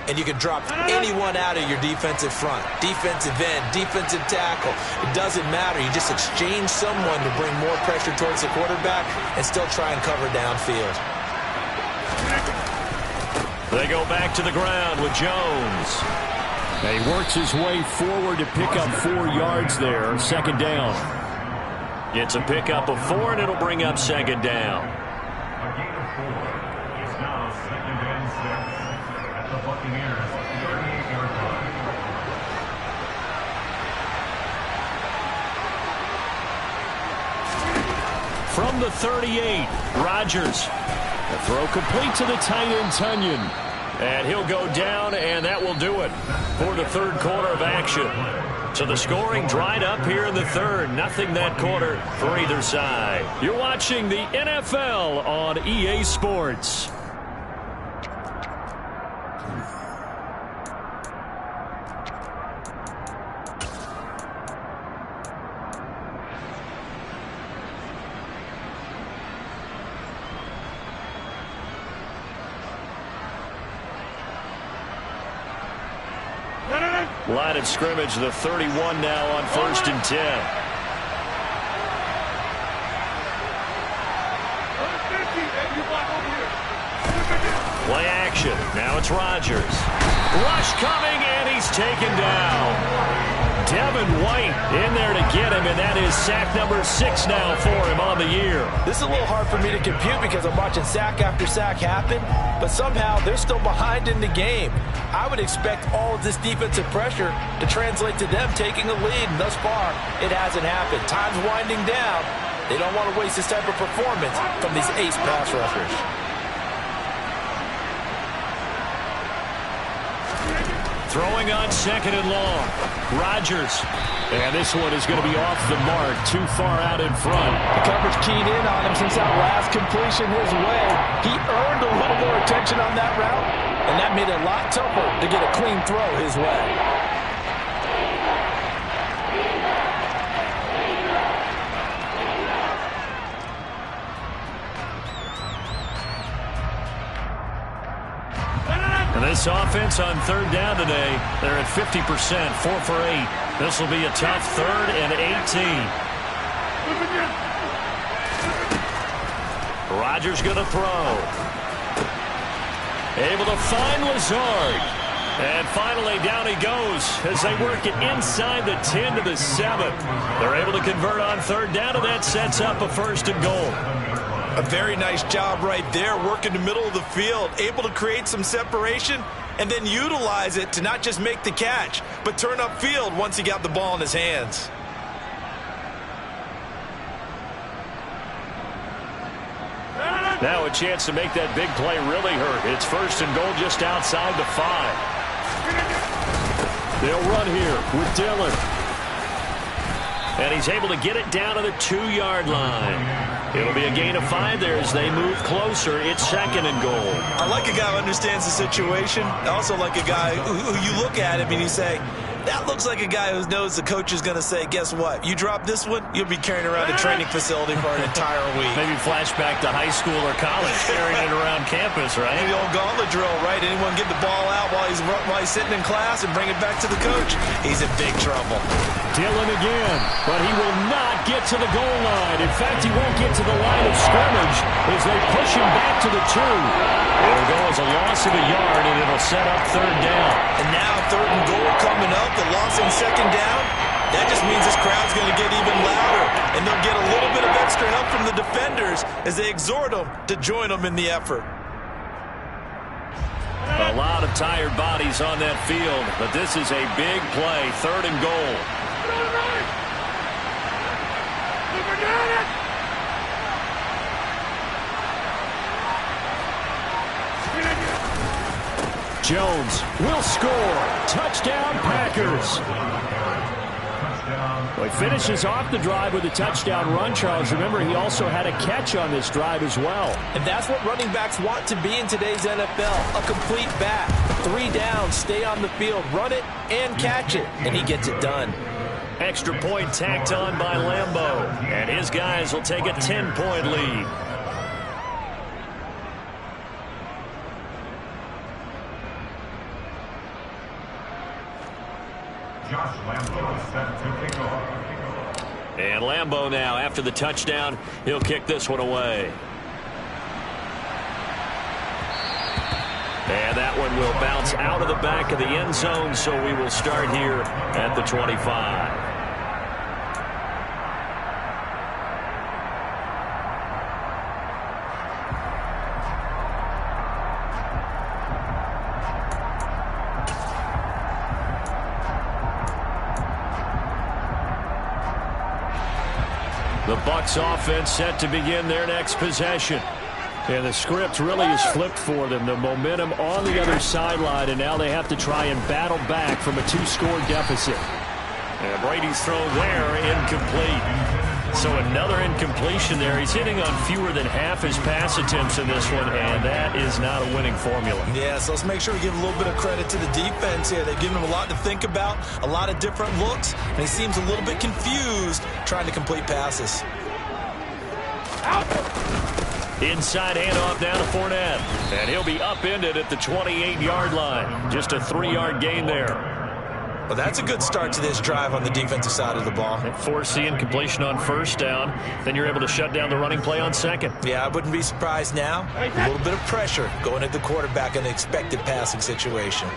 And you can drop anyone out of your defensive front, defensive end, defensive tackle. It doesn't matter. You just exchange someone to bring more pressure towards the quarterback and still try and cover downfield. They go back to the ground with Jones. And he works his way forward to pick up 4 yards there, 2nd down. It's a pickup of 4, and it'll bring up 2nd down. From the 38, Rodgers. A throw complete to the tight end, Tunyon. And he'll go down, and that will do it for the 3rd quarter of action. So the scoring dried up here in the 3rd. Nothing that quarter for either side. You're watching the NFL on EA Sports. Line of scrimmage, the 31 now on 1st and 10. Play action. Now it's Rodgers. Rush coming, and he's taken down. Devin White in there to get him, and that is sack number 6 now for him on the year. This is a little hard for me to compute because I'm watching sack after sack happen, but somehow they're still behind in the game. I would expect all of this defensive pressure to translate to them taking a lead, and thus far, it hasn't happened. Time's winding down. They don't want to waste this type of performance from these ace pass rushers. Throwing on 2nd and long. Rodgers. And this one is going to be off the mark, too far out in front. The coverage keyed in on him since that last completion his way. He earned a little more attention on that route, and that made it a lot tougher to get a clean throw his way. And this offense on 3rd down today, they're at 50%, 4 for 8. This will be a tough 3rd and 18. Rodgers going to throw. Able to find Lazard. And finally, down he goes as they work it inside the 10 to the 7. They're able to convert on 3rd down, and that sets up a 1st and goal. A very nice job right there, working the middle of the field, able to create some separation and then utilize it to not just make the catch, but turn upfield once he got the ball in his hands. Now a chance to make that big play really hurt. It's 1st and goal just outside the 5. They'll run here with Dillon. And he's able to get it down to the 2-yard line. It'll be a gain of 5 there as they move closer. It's 2nd and goal. I like a guy who understands the situation. I also like a guy who you look at him and you say, that looks like a guy who knows the coach is going to say, guess what? You drop this one, you'll be carrying around a training facility for an entire week. Maybe flashback to high school or college, carrying it around campus, right? Maybe the old gauntlet drill, right? Anyone get the ball out while he's sitting in class and bring it back to the coach? He's in big trouble. Dillon again, but he will not get to the goal line. In fact, he won't get to the line of scrimmage as they push him back to the 2. It'll go as a loss of a yard, and it'll set up 3rd down. And now 3rd and goal coming up, the loss on 2nd down. That just means this crowd's going to get even louder, and they'll get a little bit of extra help from the defenders as they exhort them to join them in the effort. A lot of tired bodies on that field, but this is a big play, 3rd and goal. Jones will score. Touchdown, Packers. Well, he finishes off the drive with a touchdown run, Charles. Remember, he also had a catch on this drive as well. And that's what running backs want to be in today's NFL, a complete back. 3 downs, stay on the field, run it, and catch it, and he gets it done. Extra point tacked on by Lambeau, and his guys will take a 10-point lead. And Lambeau now, after the touchdown, he'll kick this one away. And that one will bounce out of the back of the end zone, so we will start here at the 25. The Bucs offense set to begin their next possession. And the script really is flipped for them. The momentum on the other sideline, and now they have to try and battle back from a 2-score deficit. And Brady's throw there, incomplete. So another incompletion there. He's hitting on fewer than half his pass attempts in this one, and that is not a winning formula. Yeah, so let's make sure we give a little bit of credit to the defense here. They've given him a lot to think about, a lot of different looks, and he seems a little bit confused trying to complete passes. Inside handoff down to Fournette. And he'll be upended at the 28-yard line. Just a 3-yard gain there. Well, that's a good start to this drive on the defensive side of the ball. Force the incompletion on first down. Then you're able to shut down the running play on second. Yeah, I wouldn't be surprised now. A little bit of pressure going at the quarterback in an expected passing situation.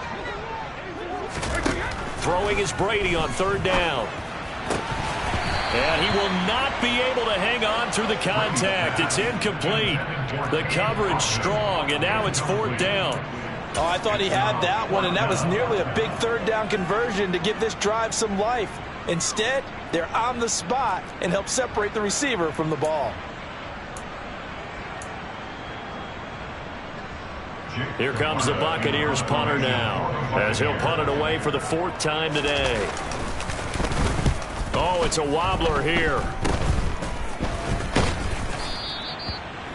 Throwing is Brady on third down. And he will not be able to hang on through the contact. It's incomplete. The coverage strong, and now it's fourth down. Oh, I thought he had that one, and that was nearly a big third down conversion to give this drive some life. Instead, they're on the spot and help separate the receiver from the ball. Here comes the Buccaneers punter now, as he'll punt it away for the fourth time today. Oh, it's a wobbler here.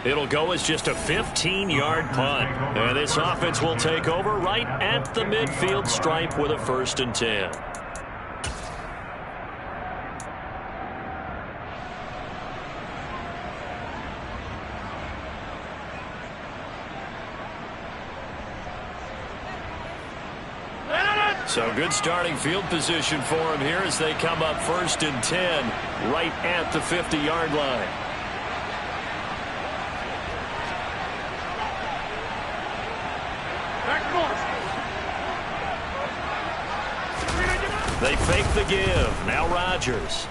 It'll go as just a 15-yard punt. And this offense will take over right at the midfield stripe with a 1st and 10. So good starting field position for him here as they come up 1st and 10 right at the 50-yard line. They fake the give. Now Rodgers.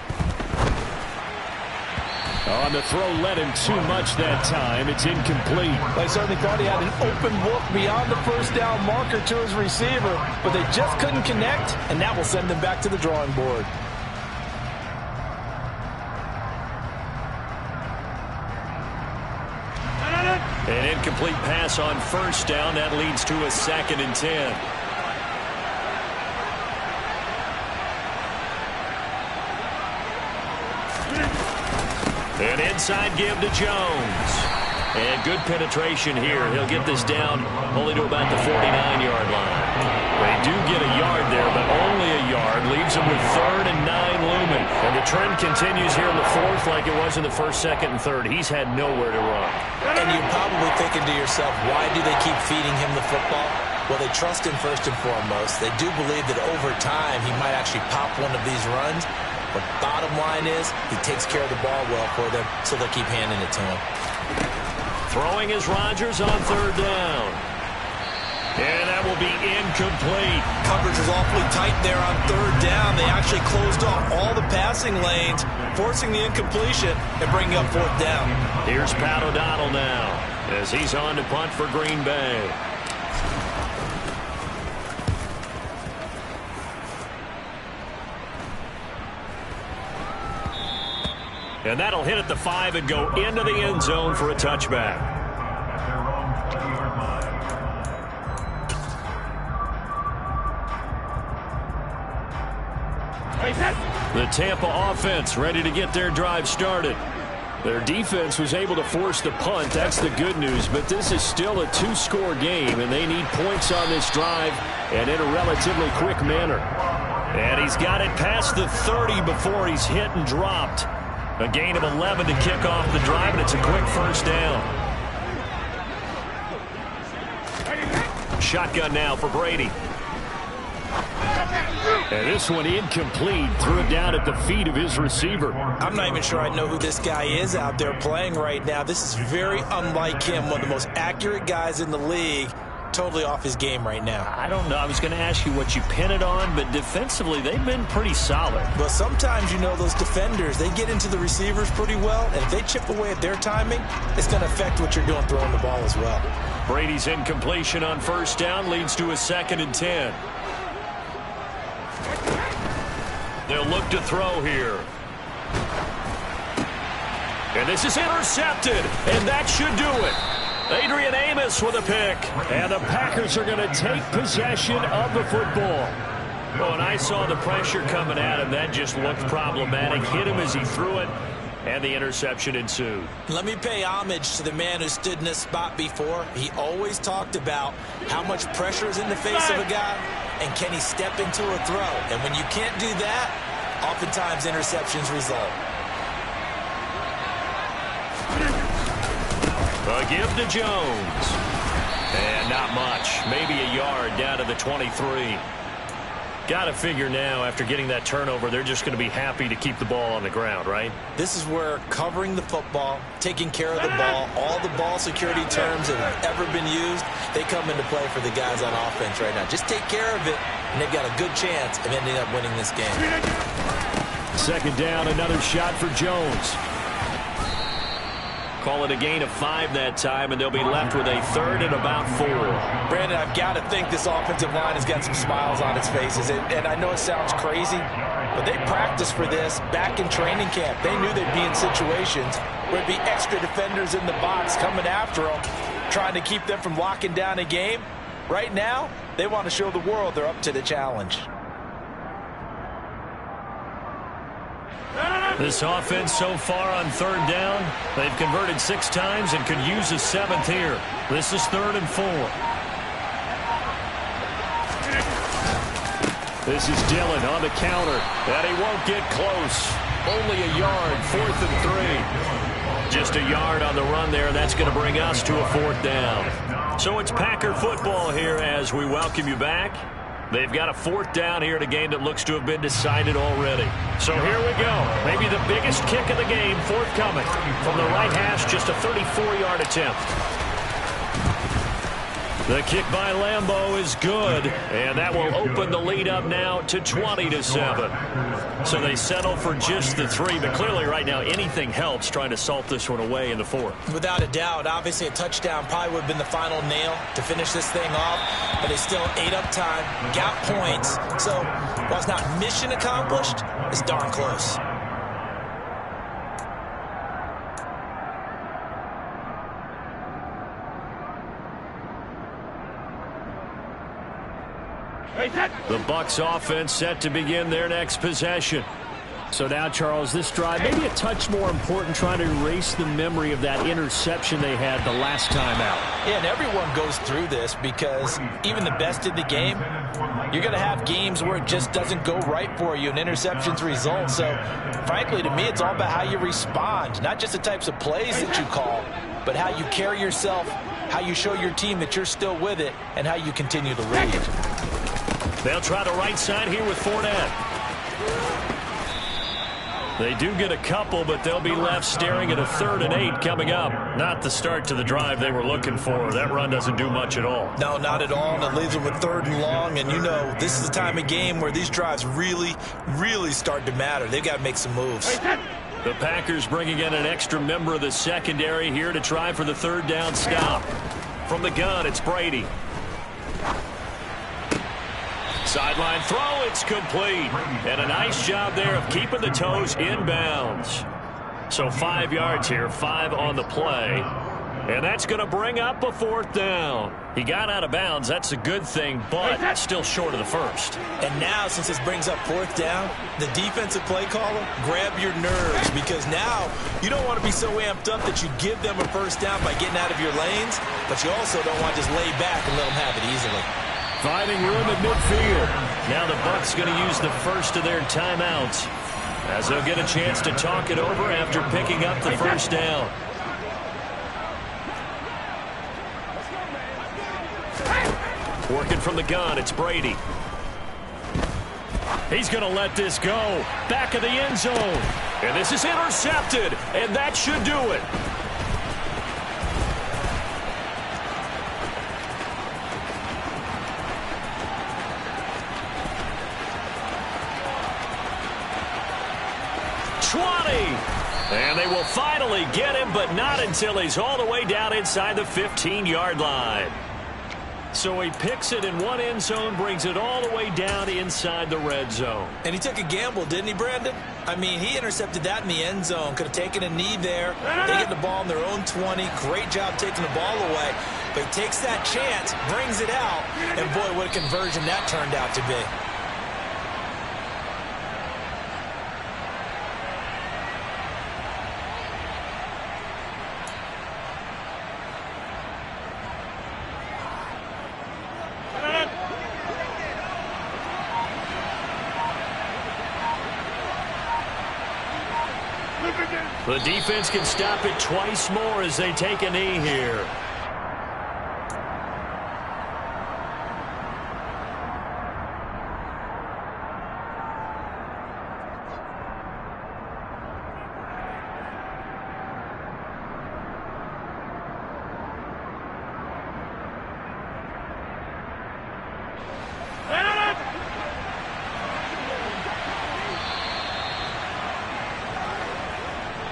On the throw, led him too much that time. It's incomplete. They certainly thought he had an open look beyond the first down marker to his receiver, but they just couldn't connect, and that will send them back to the drawing board. An incomplete pass on first down. That leads to a 2nd and 10. An inside give to Jones. And good penetration here. He'll get this down only to about the 49-yard line. They do get a yard there, but only a yard. Leaves them with 3rd and 9 looming. And the trend continues here in the 4th like it was in the 1st, 2nd, and 3rd. He's had nowhere to run. And you're probably thinking to yourself, why do they keep feeding him the football? Well, they trust him first and foremost. They do believe that over time he might actually pop one of these runs. But bottom line is, he takes care of the ball well for them, so they'll keep handing it to him. Throwing is Rodgers on 3rd down. And that will be incomplete. Coverage is awfully tight there on 3rd down. They actually closed off all the passing lanes, forcing the incompletion and bringing up 4th down. Here's Pat O'Donnell now, as he's on to punt for Green Bay. And that'll hit at the 5 and go into the end zone for a touchback. The Tampa offense ready to get their drive started. Their defense was able to force the punt. That's the good news. But this is still a 2-score game, and they need points on this drive and in a relatively quick manner. And he's got it past the 30 before he's hit and dropped. A gain of 11 to kick off the drive, and it's a quick 1st down. Shotgun now for Brady. And this one incomplete. Threw it down at the feet of his receiver. I'm not even sure I know who this guy is out there playing right now. This is very unlike him, one of the most accurate guys in the league. Totally off his game right now. I don't know. I was going to ask you what you pin it on, but defensively, they've been pretty solid. Well, sometimes, you know, those defenders, they get into the receivers pretty well, and if they chip away at their timing, it's going to affect what you're doing throwing the ball as well. Brady's incompletion on 1st down leads to a 2nd and 10. They'll look to throw here. And this is intercepted, and that should do it. Adrian Amos with a pick. And the Packers are going to take possession of the football. Oh, and I saw the pressure coming at him. That just looked problematic. Hit him as he threw it, and the interception ensued. Let me pay homage to the man who stood in this spot before. He always talked about how much pressure is in the face of a guy, and can he step into a throw. And when you can't do that, oftentimes interceptions result. A give to Jones. And not much. Maybe a yard down to the 23. Got to figure now, after getting that turnover, they're just going to be happy to keep the ball on the ground, right? This is where covering the football, taking care of the ball, all the ball security terms that have ever been used, they come into play for the guys on offense right now. Just take care of it, and they've got a good chance of ending up winning this game. Second down, another shot for Jones. Call it a gain of 5 that time, and they'll be left with a third and about 4. Brandon, I've got to think this offensive line has got some smiles on its faces. And I know it sounds crazy, but they practiced for this back in training camp. They knew they'd be in situations where there'd be extra defenders in the box coming after them, trying to keep them from locking down a game. Right now, they want to show the world they're up to the challenge. This offense so far on third down, they've converted 6 times and could use a 7th here. This is 3rd and 4. This is Dillon on the counter, and he won't get close. Only a yard, 4th and 3. Just a yard on the run there. That's going to bring us to a 4th down. So it's Packer football here as we welcome you back. They've got a 4th down here in a game that looks to have been decided already. So here we go. Maybe the biggest kick of the game forthcoming. From the right hash, just a 34-yard attempt. The kick by Lambeau is good, and that will open the lead up now to 20-7. So they settle for just the 3, but clearly right now anything helps trying to salt this one away in the 4th. Without a doubt, obviously a touchdown probably would have been the final nail to finish this thing off, but they still ate up time, got points. So while it's not mission accomplished, it's darn close. The Bucs offense set to begin their next possession. So now, Charles, this drive maybe a touch more important, trying to erase the memory of that interception they had the last time out. Yeah, and everyone goes through this because even the best in the game, you're going to have games where it just doesn't go right for you and interceptions result. So, frankly, to me, it's all about how you respond, not just the types of plays that you call, but how you carry yourself, how you show your team that you're still with it, and how you continue to lead. They'll try the right side here with Fournette. They do get a couple, but they'll be left staring at a 3rd and 8 coming up. Not the start to the drive they were looking for. That run doesn't do much at all. No, not at all, and it leaves them with 3rd and long. And, you know, this is the time of game where these drives really, really start to matter. They've got to make some moves. The Packers bringing in an extra member of the secondary here to try for the 3rd down stop. From the gun, it's Brady. Sideline throw, it's complete. And a nice job there of keeping the toes inbounds. So 5 yards here, 5 on the play. And that's going to bring up a 4th down. He got out of bounds. That's a good thing, but still short of the 1st. And now, since this brings up 4th down, the defensive play caller, grab your nerves, because now you don't want to be so amped up that you give them a 1st down by getting out of your lanes, but you also don't want to just lay back and let them have it easily. Finding room at midfield. Now the Bucs going to use the first of their timeouts as they'll get a chance to talk it over after picking up the 1st down. Working from the gun, it's Brady. He's going to let this go. Back of the end zone. And this is intercepted, and that should do it. And they will finally get him, but not until he's all the way down inside the 15-yard line. So he picks it in one end zone, brings it all the way down inside the red zone. And he took a gamble, didn't he, Brandon? I mean, he intercepted that in the end zone. Could have taken a knee there. They get the ball in their own 20. Great job taking the ball away. But he takes that chance, brings it out, and boy, what a conversion that turned out to be. The defense can stop it twice more as they take a knee here.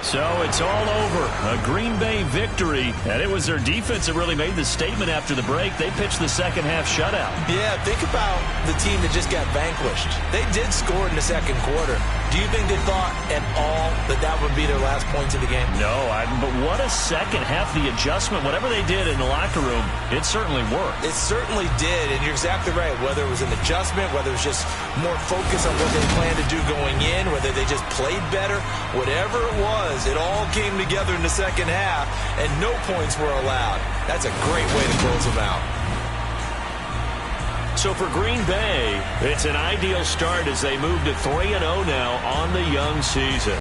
So it's all over. A Green Bay victory. And it was their defense that really made the statement after the break. They pitched the second half shutout. Yeah, think about the team that just got vanquished. They did score in the second quarter. Do you think they thought at all that that would be their last points of the game? No, but what a second half. The adjustment, whatever they did in the locker room, it certainly worked. It certainly did, and you're exactly right. Whether it was an adjustment, whether it was just more focus on what they planned to do going in, whether they just played better, whatever it was, it all came together in the second half, and no points were allowed. That's a great way to close them out. So for Green Bay, it's an ideal start as they move to 3-0 now on the young season.